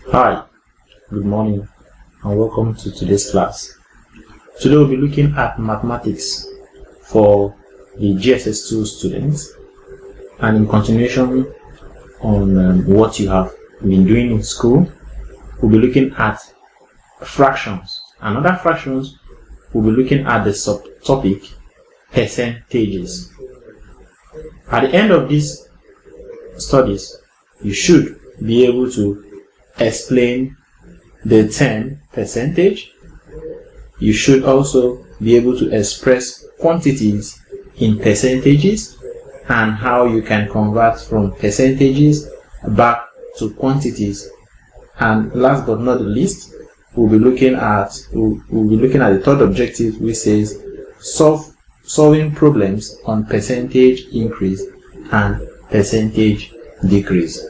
Hi, good morning and welcome to today's class. Today we'll be looking at mathematics for the JSS2 students, and in continuation on what you have been doing in school, we'll be looking at fractions. And under fractions, we'll be looking at the subtopic percentages. At the end of these studies, you should be able to explain the term percentage. You should also be able to express quantities in percentages and how you can convert from percentages back to quantities. And last but not the least, we'll be looking at the third objective, which says solving problems on percentage increase and percentage decrease.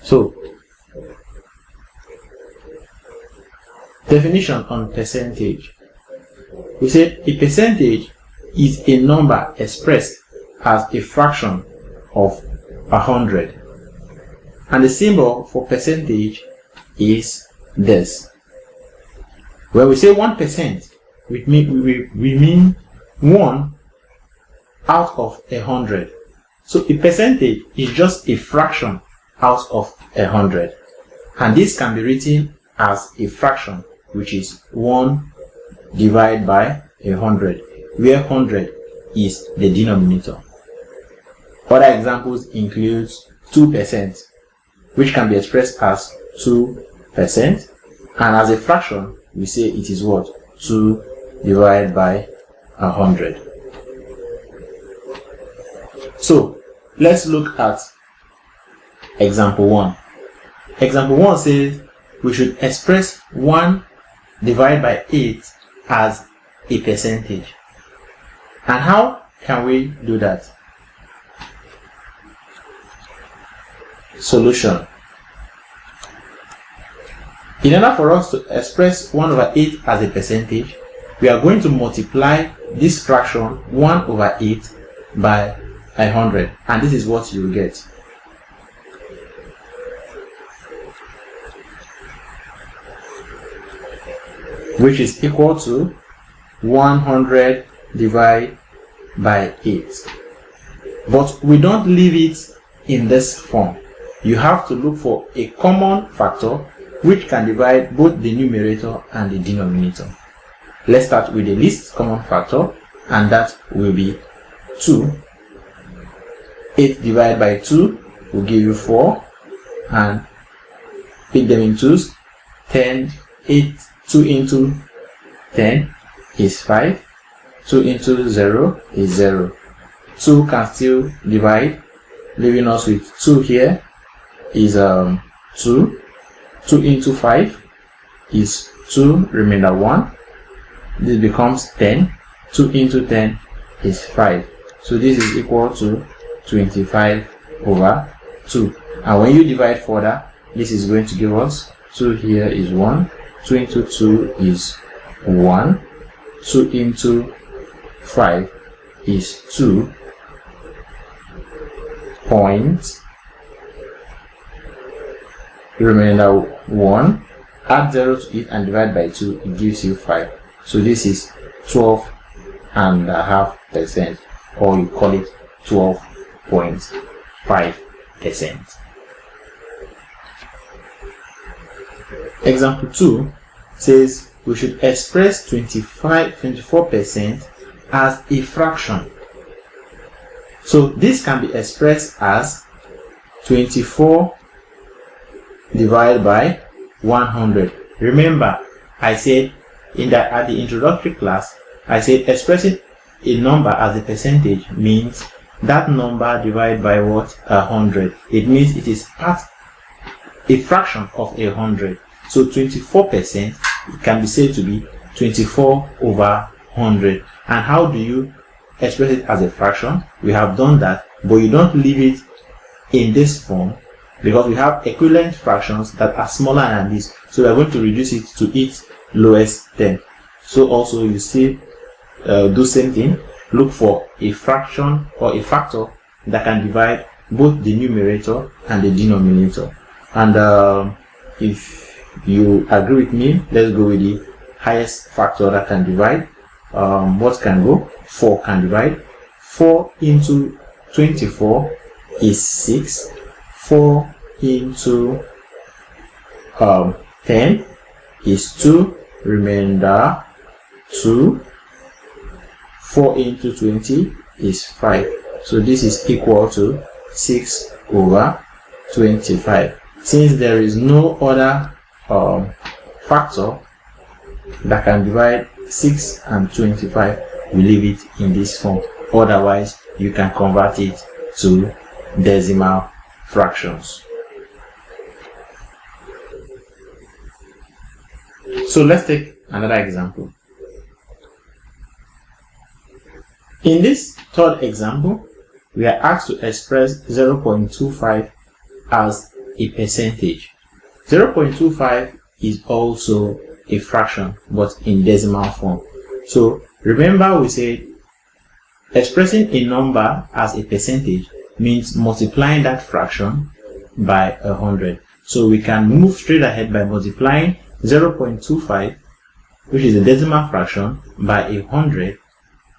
So, definition on percentage. We said a percentage is a number expressed as a fraction of 100. And the symbol for percentage is this. When we say 1%, we mean 1 out of 100. So a percentage is just a fraction out of 100. And this can be written as a fraction, which is 1 divided by 100, where 100 is the denominator. Other examples include 2%, which can be expressed as 2%, and as a fraction, we say it is what? 2 divided by 100. So, let's look at example 1. Example 1 says we should express 1 divided by 8 as a percentage. And how can we do that? Solution. In order for us to express 1 over 8 as a percentage, we are going to multiply this fraction 1 over 8 by 100, and this is what you will get. Which is equal to 100 divided by 8. But we don't leave it in this form. You have to look for a common factor which can divide both the numerator and the denominator. Let's start with the least common factor, and that will be 2. 8 divided by 2 will give you 4, and pick them in twos. 10, 8, 2 into 10 is 5. 2 into 0 is 0. 2 can still divide, leaving us with 2 here is 2. 2 into 5 is 2, remainder 1. This becomes 10. 2 into 10 is 5. So this is equal to 25 over 2. And when you divide further, this is going to give us 2 here is 1. 2 into 2 is 1. 2 into 5 is 2. Point. Remainder 1. Add 0 to it and divide by 2. It gives you 5. So this is 12.5%, or you call it 12.5%. Example 2 says we should express 24% as a fraction. So this can be expressed as 24 divided by 100. Remember, I said at the introductory class, I said expressing a number as a percentage means that number divided by what? 100. It means it is a fraction of 100. So 24% can be said to be 24 over 100. And how do you express it as a fraction? We have done that, but you don't leave it in this form, because we have equivalent fractions that are smaller than this. So we are going to reduce it to its lowest term. So also you see, do same thing. Look for a fraction or a factor that can divide both the numerator and the denominator. And if you agree with me, let's go with the highest factor that can divide. What can go? 4 can divide. 4 into 24 is 6. 4 into 10 is 2. Remainder 2. 4 into 20 is 5. So this is equal to 6 over 25. Since there is no other factor that can divide 6 and 25, we leave it in this form. Otherwise, you can convert it to decimal fractions. So let's take another example. In this third example, we are asked to express 0.25 as a percentage. 0.25 is also a fraction, but in decimal form. So remember, we said expressing a number as a percentage means multiplying that fraction by 100. So we can move straight ahead by multiplying 0.25, which is a decimal fraction, by 100,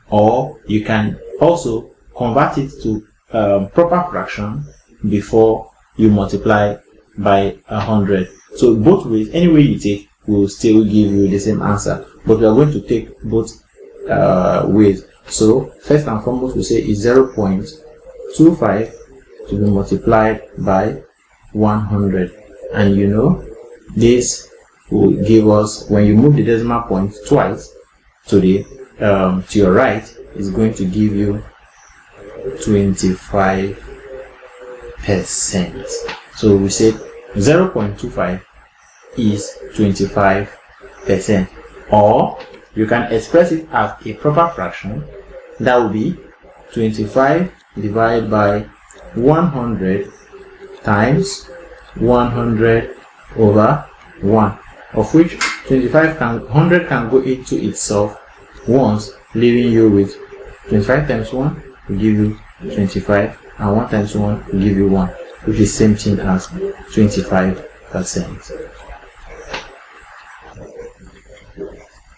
or you can also convert it to proper fraction before you multiply by 100. So both ways, any way you take, will still give you the same answer, but we are going to take both ways. So first and foremost, we say is 0.25 to be multiplied by 100, and you know this will give us, when you move the decimal point twice to the to your right, is going to give you 25%. So we said 0.25 is 25%, or you can express it as a proper fraction. That will be 25 divided by 100 times 100 over 1, of which 100 can go into itself once, leaving you with 25 times 1 will give you 25, and 1 times 1 will give you 1, which is same thing as 25%.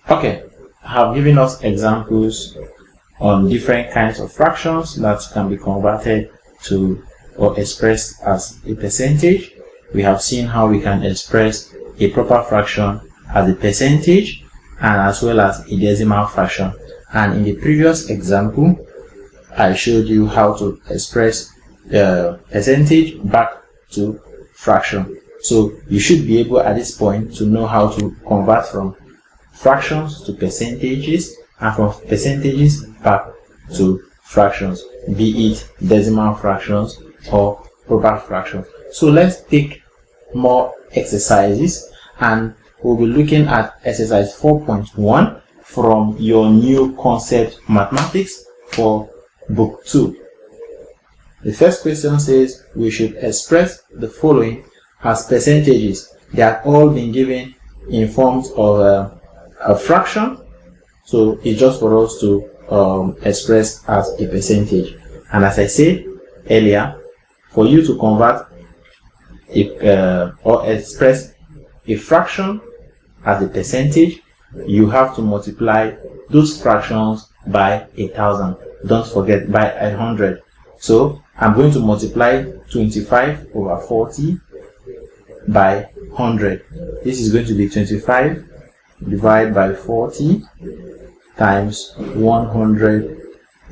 Okay, I have given us examples on different kinds of fractions that can be converted to or expressed as a percentage. We have seen how we can express a proper fraction as a percentage and as well as a decimal fraction. And in the previous example, I showed you how to express the percentage back to fraction. So you should be able at this point to know how to convert from fractions to percentages and from percentages back to fractions, be it decimal fractions or proper fractions. So let's take more exercises, and we'll be looking at exercise 4.1 from your new concept mathematics for book 2. The first question says we should express the following as percentages. They have all been given in forms of a fraction, so it's just for us to express as a percentage. And as I said earlier, for you to convert or express a fraction as a percentage, you have to multiply those fractions by 1,000. Don't forget, by 100. So I'm going to multiply 25 over 40 by 100. This is going to be 25 divided by 40 times 100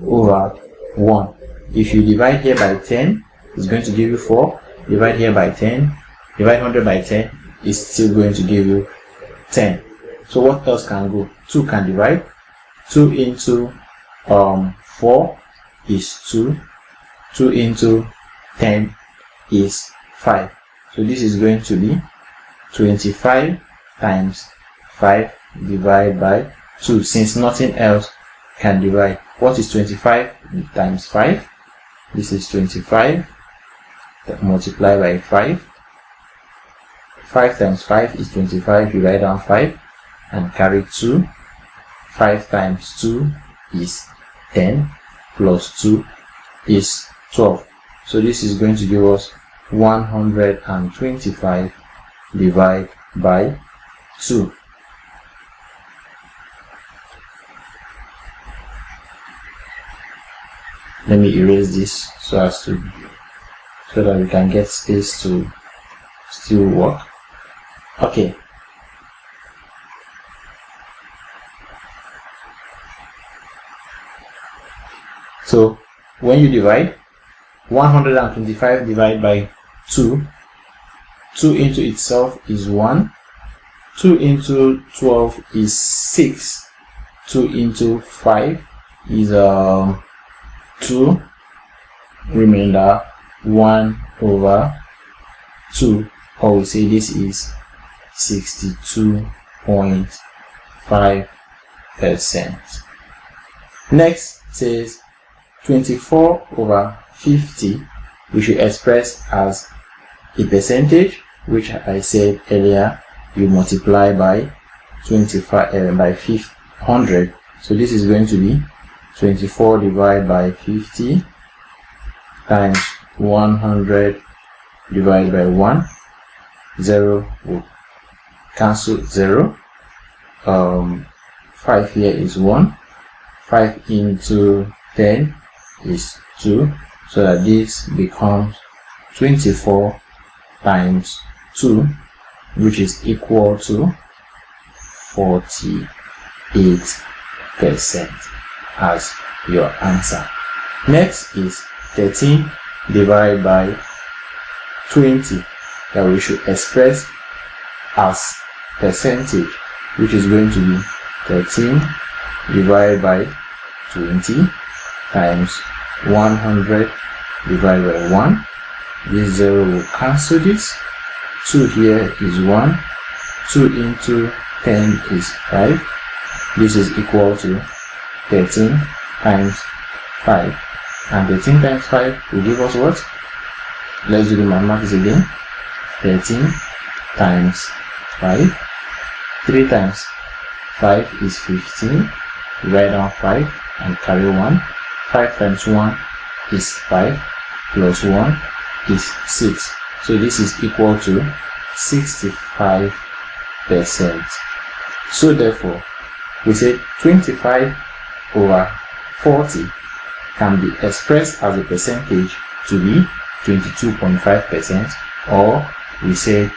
over 1. If you divide here by 10, it's going to give you 4. Divide here by 10, divide 100 by 10, it's still going to give you 10. So what else can go? 2 can divide. 2 into 4 is 2. 2 into 10 is 5. So this is going to be 25 times 5 divided by 2, since nothing else can divide. What is 25 times 5? This is 25 multiplied by 5. 5 times 5 is 25. You write down 5 and carry 2. 5 times 2 is 10 plus 2 is 12. So this is going to give us 125 divided by 2. Let me erase this so that we can get space to still work. Okay. So when you divide 125 divided by 2, 2 into itself is 1, 2 into 12 is 6, 2 into 5 is 2, remainder 1 over 2, or we say this is 62.5%. Next says 24 over 50, we should express as a percentage, which I said earlier, you multiply by 25 by 100. So this is going to be 24 divided by 50 times 100 divided by 1. 0 will cancel 0. 5 here is 1. 5 into 10 is 2. So that this becomes 24 times 2, which is equal to 48% as your answer. Next is 13 divided by 20, that we should express as percentage, which is going to be 13 divided by 20 times 100 divided by 1. This 0 will cancel this. 2 here is 1. 2 into 10 is 5. This is equal to 13 times 5. And 13 times 5 will give us what? Let's do the mathematics again. 13 times 5. 3 times 5 is 15. Write down 5 and carry 1. 5 times 1 is 5 plus 1 is 6. So this is equal to 65%. So therefore, we say 25 over 40 can be expressed as a percentage to be 22.5%, or we say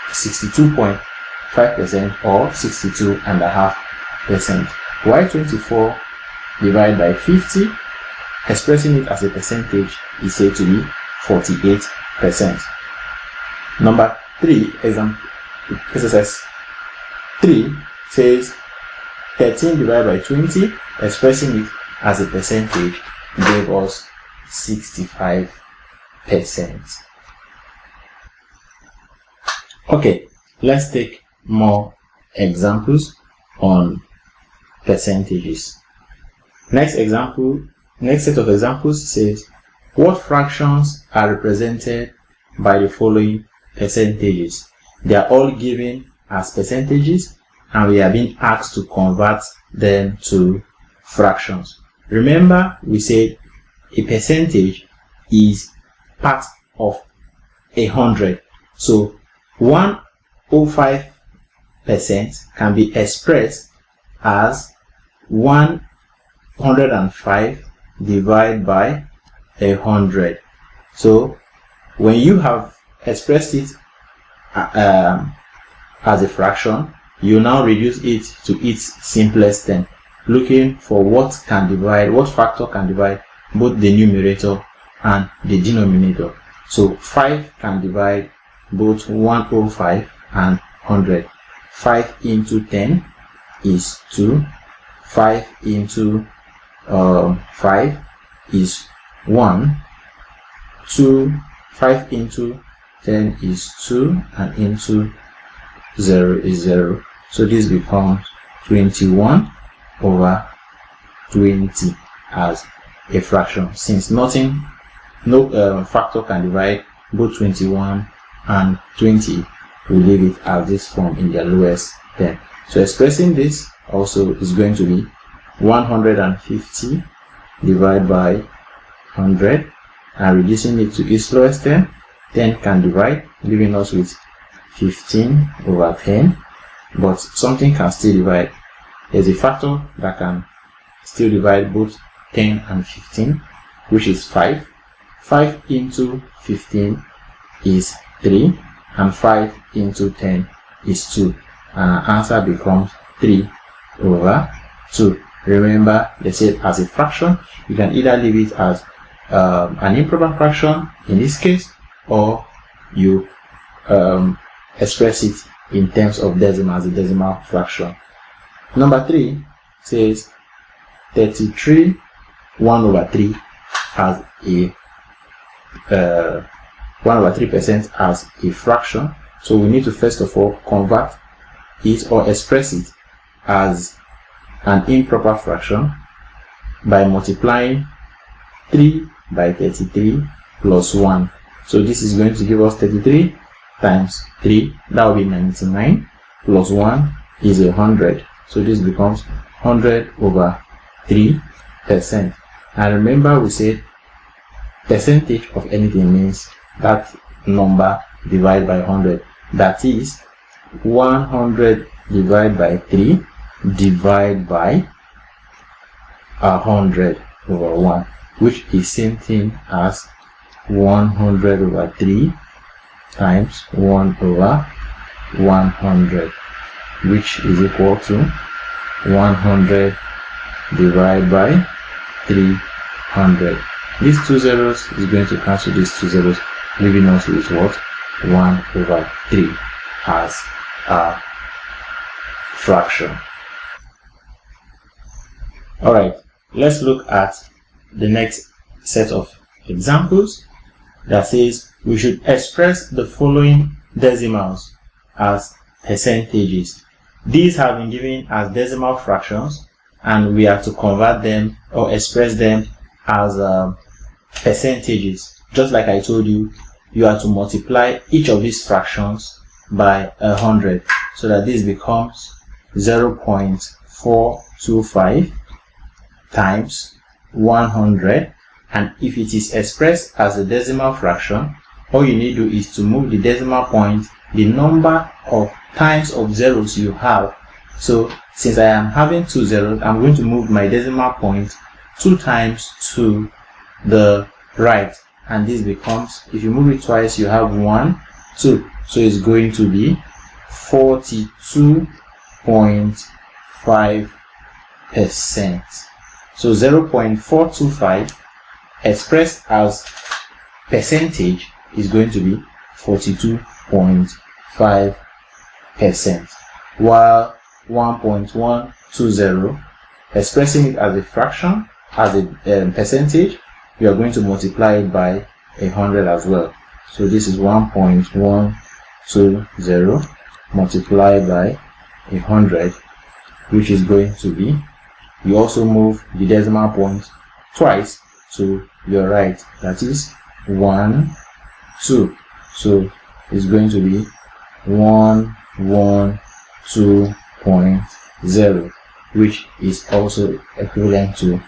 62.5% or 62.5%. Why 24 divided by 50, expressing it as a percentage, is said to be 48%. Number 3, exercise 3 says 13 divided by 20, expressing it as a percentage, gave us 65%. Okay, let's take more examples on percentages. Next set of examples says, what fractions are represented by the following percentages? They are all given as percentages and we are being asked to convert them to fractions. Remember, we said a percentage is part of 100. So 105% can be expressed as 105 divided by 100. So when you have expressed it as a fraction, you now reduce it to its simplest term, looking for what factor can divide both the numerator and the denominator. So 5 can divide both 105 and 100. 5 into 10 is 2. 5 into 5 is 1. 5 into 10 is 2, and into 0 is 0. So this becomes 21 over 20 as a fraction. Since no factor can divide both 21 and 20, we leave it as this form in their lowest term. So expressing this also is going to be 150 divided by 100 and reducing it to its lowest term, 10 can divide, leaving us with 15 over 10, but something can still divide. There's a factor that can still divide both 10 and 15, which is 5. 5 into 15 is 3, and 5 into 10 is 2. And our answer becomes 3 over 2. Remember, they said as a fraction, you can either leave it as an improper fraction in this case, or you express it in terms of decimal as a decimal fraction. Number 3 says 33 1 over 3 as a 1 over 3% as a fraction. So we need to first of all convert it or express it as an improper fraction by multiplying 3 by 33 plus 1. So this is going to give us 33 times 3, that will be 99, plus 1 is 100. So this becomes 100 over 3%. And remember, we said percentage of anything means that number divided by 100. That is 100 divided by 3 divided by 100 over 1, which is same thing as 100 over 3 times 1 over 100, which is equal to 100 divided by 300. These two zeros is going to cancel these two zeros, leaving us with what? 1 over 3 as a fraction. Alright, let's look at the next set of examples that says we should express the following decimals as percentages. These have been given as decimal fractions, and we have to convert them or express them as percentages. Just like I told you, you have to multiply each of these fractions by 100, so that this becomes 0.425 times 100. And if it is expressed as a decimal fraction, all you need to do is to move the decimal point the number of times of zeros you have. So since I am having 2 zeros, I'm going to move my decimal point 2 times to the right, and this becomes, if you move it twice, you have 1, 2, so it's going to be 42.5%. So 0.425 expressed as percentage is going to be 42.5%, while 1.120 expressing it as a fraction, as a percentage, you are going to multiply it by 100 as well. So this is 1.120 multiplied by 100, which is going to be, you also move the decimal point twice to your right, that is 1, 2. So it's going to be 112.0, which is also equivalent to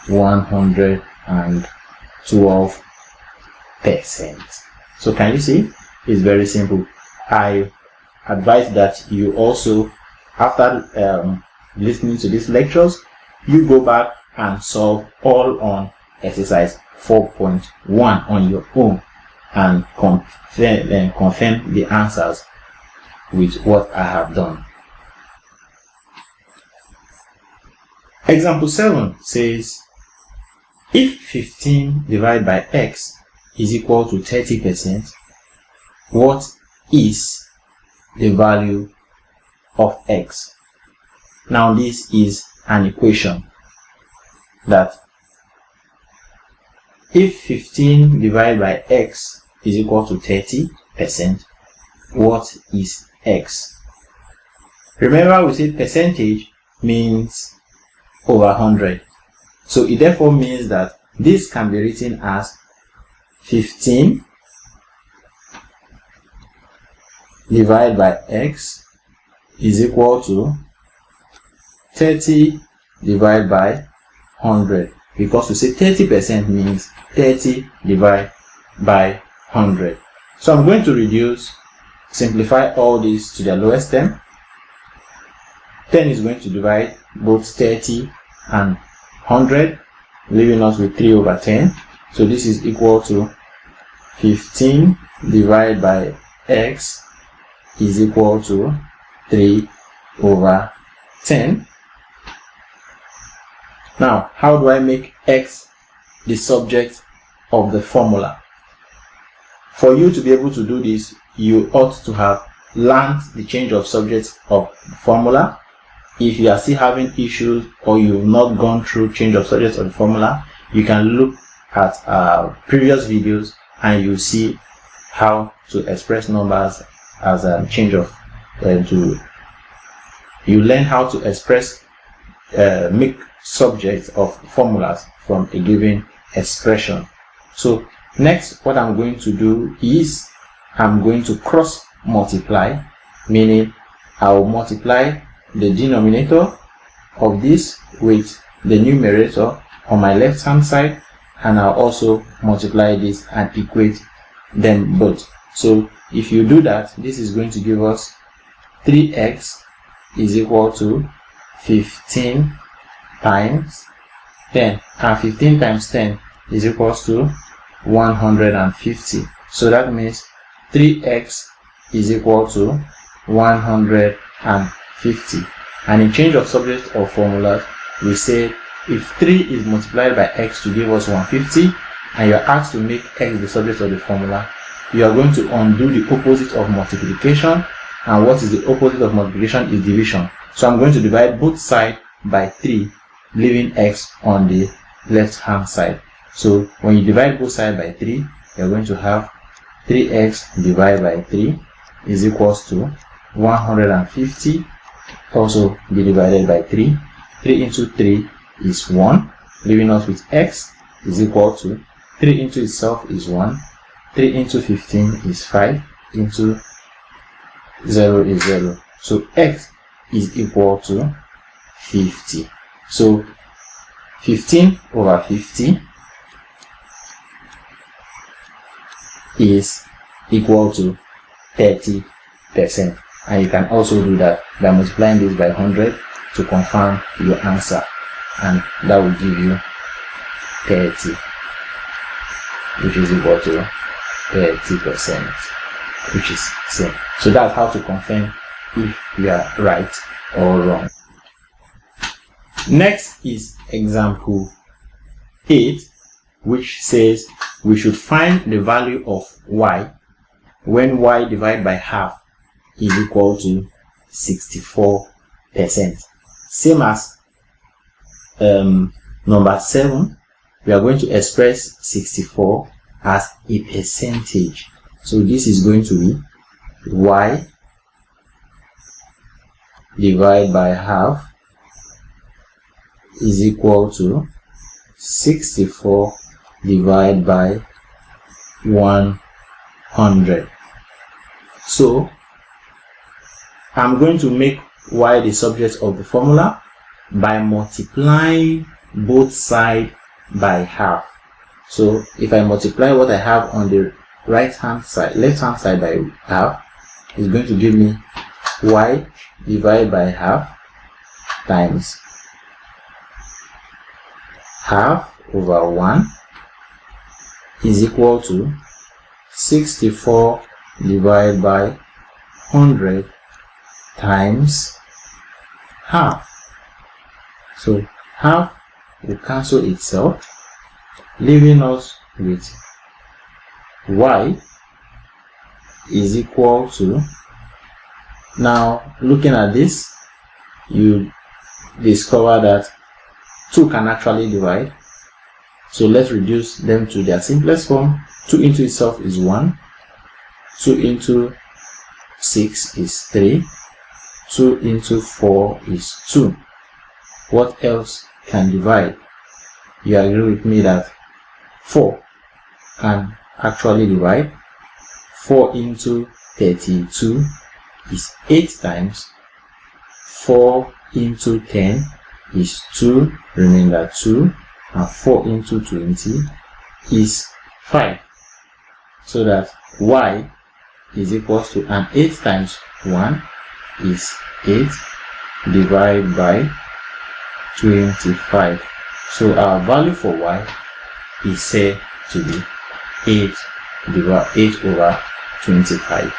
112%. So can you see? It's very simple. I advise that you also, after listening to these lectures, you go back and solve all on exercise 4.1 on your own and confirm the answers with what I have done. Example 7 says, if 15 divided by x is equal to 30%, what is the value of x? Now this is an equation that if 15 divided by x is equal to 30%, what is x? Remember, we said percentage means over 100. So it therefore means that this can be written as 15 divided by x is equal to 30 divided by 100. because we say 30% means 30 divided by 100. So I'm going to simplify all these to their lowest term. 10 is going to divide both 30 and 100, leaving us with 3 over 10. So this is equal to 15 divided by x is equal to 3 over 10. Now, how do I make x the subject of the formula? For you to be able to do this, you ought to have learned the change of subject of the formula. If you are still having issues or you've not gone through change of subject of the formula, you can look at previous videos and you see how to express numbers as a change of you learn how to express make subjects of formulas from a given expression. So next, what I'm going to do is I'm going to cross multiply, meaning I will multiply the denominator of this with the numerator on my left hand side, and I'll also multiply this and equate them both. So if you do that, this is going to give us 3x is equal to 15 times 10, and 15 times 10 is equals to 150. So that means 3x is equal to 150. And in change of subject or formulas, we say if 3 is multiplied by x to give us 150, and you are asked to make x the subject of the formula, you are going to undo the opposite of multiplication, and what is the opposite of multiplication is division. So I'm going to divide both sides by 3, leaving x on the left hand side. So when you divide both sides by 3, you're going to have 3x divided by 3 is equals to 150, also be divided by 3. 3 into 3 is 1, leaving us with x is equal to 3 into itself is 1, 3 into 15 is 5, into 0 is 0. So x is equal to 50. So 15 over 50 is equal to 30%. And you can also do that by multiplying this by 100 to confirm your answer, and that will give you 30, which is equal to 30%, which is same. So that's how to confirm if you are right or wrong. Next is example 8, which says we should find the value of y when y divided by half is equal to 64%. Same as number 7, we are going to express 64 as a percentage. So this is going to be y divided by half is equal to 64 divided by 100. So I'm going to make y the subject of the formula by multiplying both sides by half. So if I multiply what I have on the left hand side by half, it's going to give me y divided by half times half over 1 is equal to 64 divided by 100 times half. So half will cancel itself, leaving us with y is equal to, now looking at this, you discover that 2 can actually divide. So let's reduce them to their simplest form. 2 into itself is 1, 2 into 6 is 3, 2 into 4 is 2. What else can divide? You agree with me that 4 can actually divide. 4 into 32 is 8 times. 4 into 10 is 2, remainder 2. and 4 into 20 is 5. So that y is equals to, and 8 times 1 is 8 divided by 25. So our value for y is said to be 8 over 25.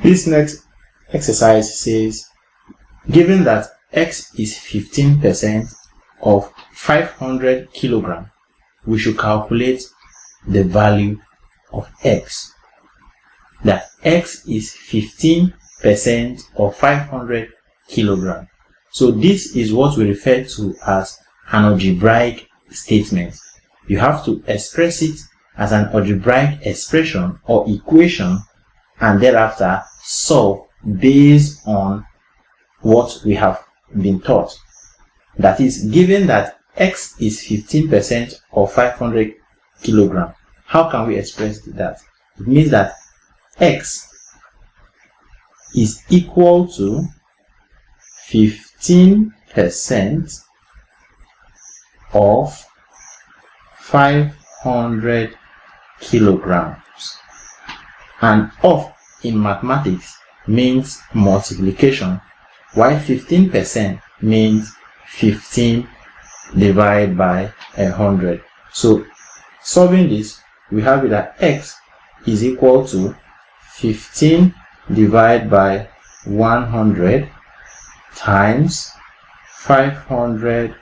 This next exercise says, given that x is 15% of 500 kilogram, we should calculate the value of x. That x is 15% of 500 kilogram. So this is what we refer to as an algebraic statement. You have to express it as an algebraic expression or equation and thereafter solve based on what we have been taught. That is, given that x is 15% of 500 kilogram, how can we express that? It means that x is equal to 15% of 500 kilograms. And of in mathematics means multiplication, while 15% means 15 divided by 100. So solving this, we have it that x is equal to 15 divided by 100 times 500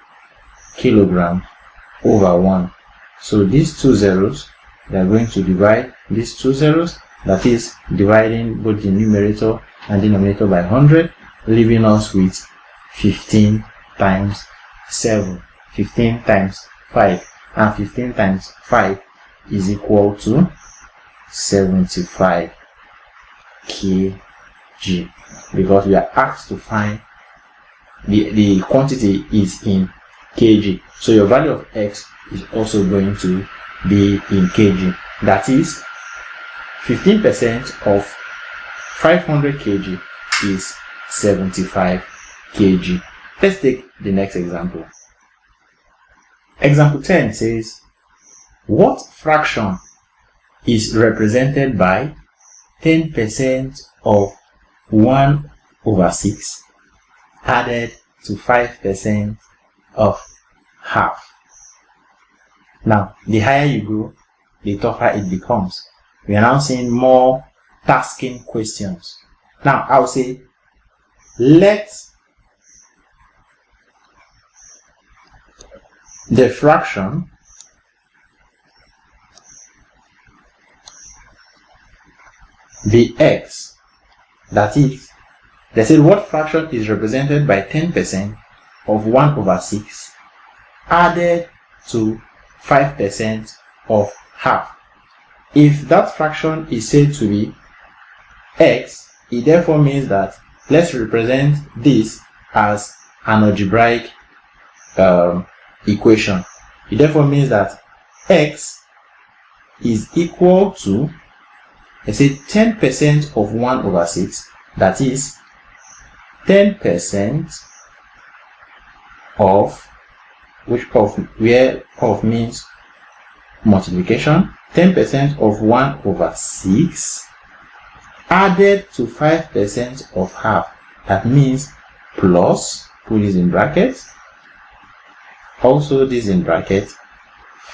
kilogram over 1. So these two zeros, they are going to divide these two zeros, that is dividing both the numerator and denominator by 100, leaving us with 15 times 7, 15 times 5, and 15 times 5 is equal to 75 kg, because we are asked to find the quantity is in kg. So your value of x is also going to be in kg. That is 15% of 500 kg is 75 kg. Let's take the next example. Example 10 says, what fraction is represented by 10% of 1 over 6 added to 5% of half? Now, the higher you go, the tougher it becomes. We are now seeing more tasking questions. Now, I'll say, let the fraction be x. That is, they said what fraction is represented by 10% of 1 over 6 added to 5% of half. If that fraction is said to be x, it therefore means that let's represent this as an algebraic equation. It therefore means that x is equal to, let's say, 10% of 1 over 6, that is 10% of, which of, where of means multiplication, 10% of 1 over 6 added to 5% of half. That means plus, put this in brackets, also this in bracket,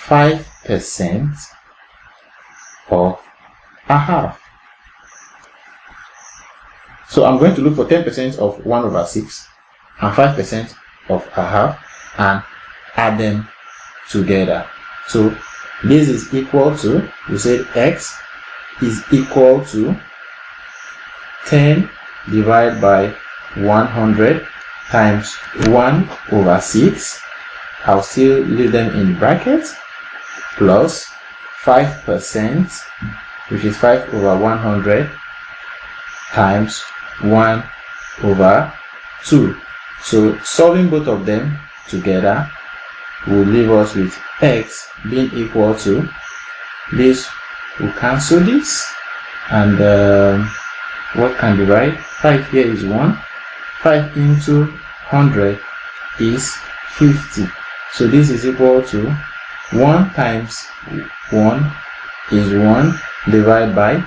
5% of a half. So I'm going to look for 10% of 1 over 6 and 5% of a half and add them together. So this is equal to, we said x is equal to 10 divided by 100 times 1 over 6. I'll still leave them in brackets, plus 5%, which is 5 over 100 times 1 over 2. So solving both of them together will leave us with x being equal to this. We'll cancel this, and what can divide? 5 here is 1. 5 into 100 is 50. So this is equal to 1 times 1 is 1 divided by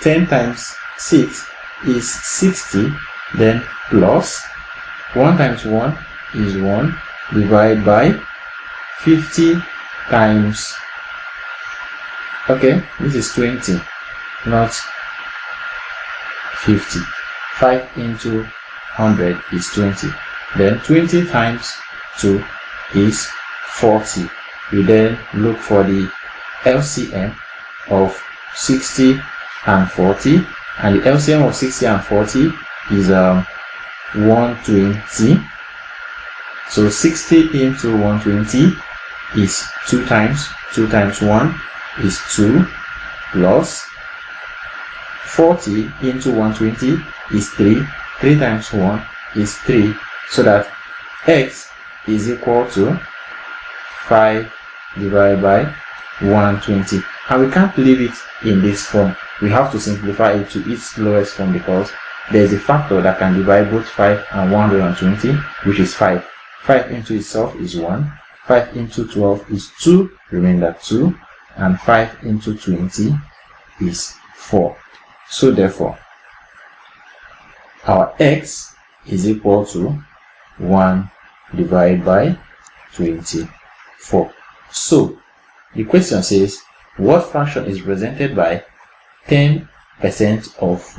10 times 6 is 60, then plus 1 times 1 is 1 divided by 50 times, okay, this is 20, not 50. 5 into 100 is 20. Then 20 times 2 is 40. We then look for the LCM of 60 and 40, and the LCM of 60 and 40 is 120. So 60 into 120 is 2 times 1 is 2 plus 40 into 120 is 3. 3 times 1 is 3. So that x is equal to 5 divided by 120. And we can't leave it in this form. We have to simplify it to its lowest form because there is a factor that can divide both 5 and 120, which is 5. 5 into itself is 1. 5 into 12 is 2, remainder 2. And 5 into 20 is 4. So therefore, our x is equal to 1 divided by 24. So the question says, what fraction is represented by 10% of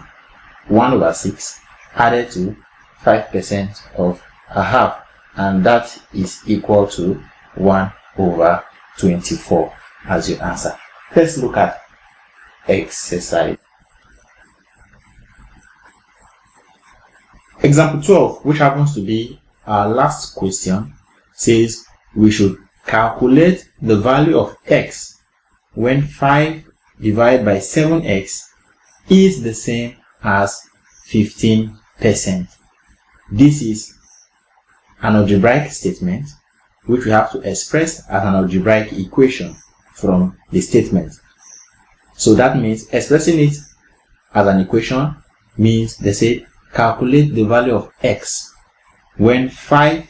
1 over 6 added to 5% of a half, and that is equal to 1 over 24 as your answer. Let's look at exercise. Example 12, which happens to be our last question, says we should calculate the value of x when 5 divided by 7x is the same as 15%. This is an algebraic statement which we have to express as an algebraic equation from the statement. So that means expressing it as an equation means they say calculate the value of x when 5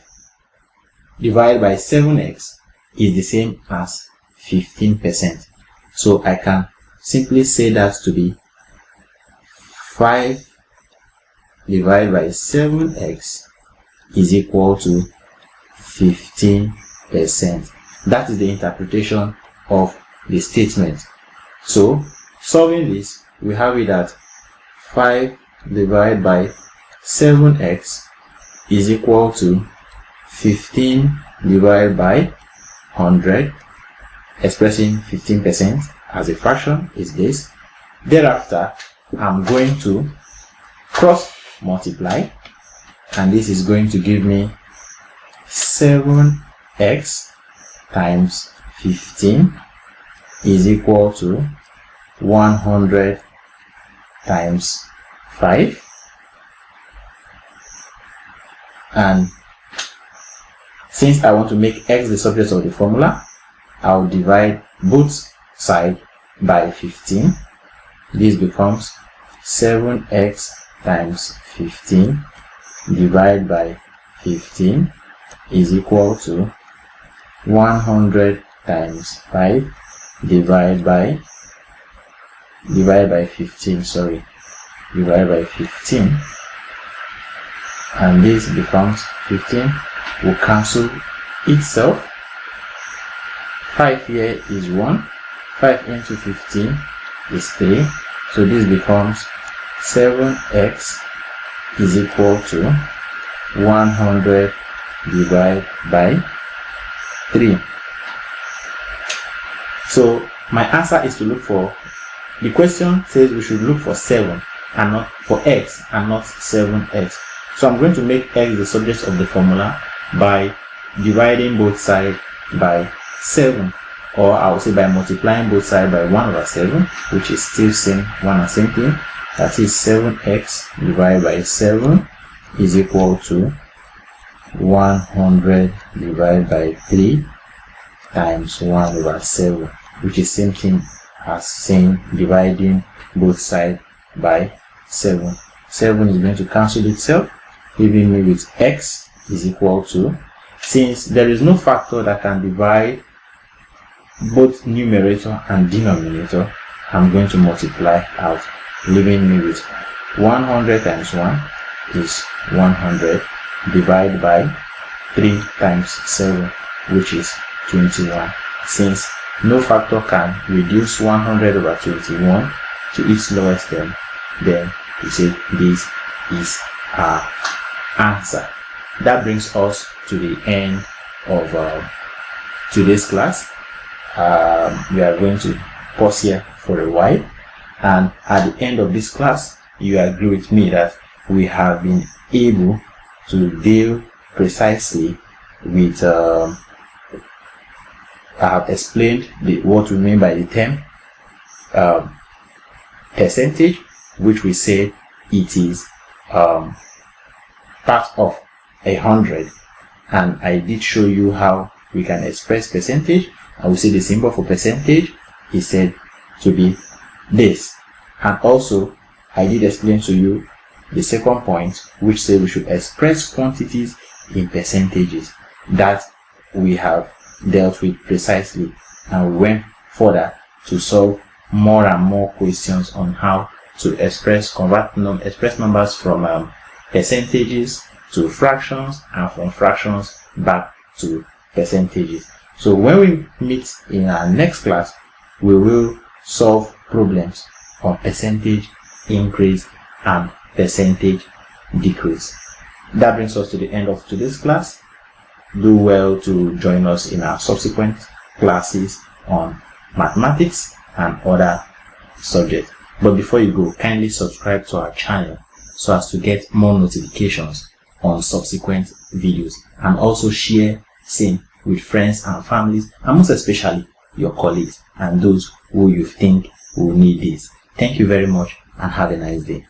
divided by 7x is the same as 15%. So I can simply say that to be 5 divided by 7x is equal to 15%. That is the interpretation of the statement. So solving this, we have it that 5 divided by 7x is equal to 15 divided by 100, expressing 15% as a fraction is this. Thereafter, I'm going to cross multiply, and this is going to give me 7x times 15 is equal to 100 times 5, and since I want to make x the subject of the formula, I'll divide both sides by 15. This becomes 7x times 15 divided by 15 is equal to 100 times 5 divided by 15, divided by 15, and this becomes 15 will cancel itself. 5 here is 1, 5 into 15 is 3, so this becomes 7x is equal to 100 divided by 3. So my answer is to look for, the question says we should look for 7 and not for x and not 7x. So I'm going to make x the subject of the formula by dividing both sides by 7, or I will say by multiplying both sides by 1 over 7, which is still one and same thing. That is 7x divided by 7 is equal to 100 divided by 3 times 1 over 7, which is same thing as saying dividing both sides by 7. 7 is going to cancel itself, leaving me with x is equal to Since there is no factor that can divide both numerator and denominator, I'm going to multiply out, leaving me with 100 times 1 is 100 divided by 3 times 7, which is 21. Since no factor can reduce 100 over 21 to its lowest term, then we say this is our answer. That brings us to the end of today's class. We are going to pause here for a while, and at the end of this class, you agree with me that we have been able to deal precisely with I have explained what we mean by the term percentage, which we said it is part of 100, and I did show you how we can express percentage. I will say the symbol for percentage is said to be this, and also I did explain to you the second point, which said we should express quantities in percentages. That we have dealt with precisely, and we went further to solve more and more questions on how to express numbers from percentages to fractions, and from fractions back to percentages. So when we meet in our next class, we will solve problems on percentage increase and percentage decrease. That brings us to the end of today's class. Do well to join us in our subsequent classes on mathematics and other subjects. But before you go, kindly subscribe to our channel so as to get more notifications on subsequent videos, and also share same with friends and families, and most especially your colleagues and those who you think will need this. Thank you very much, and have a nice day.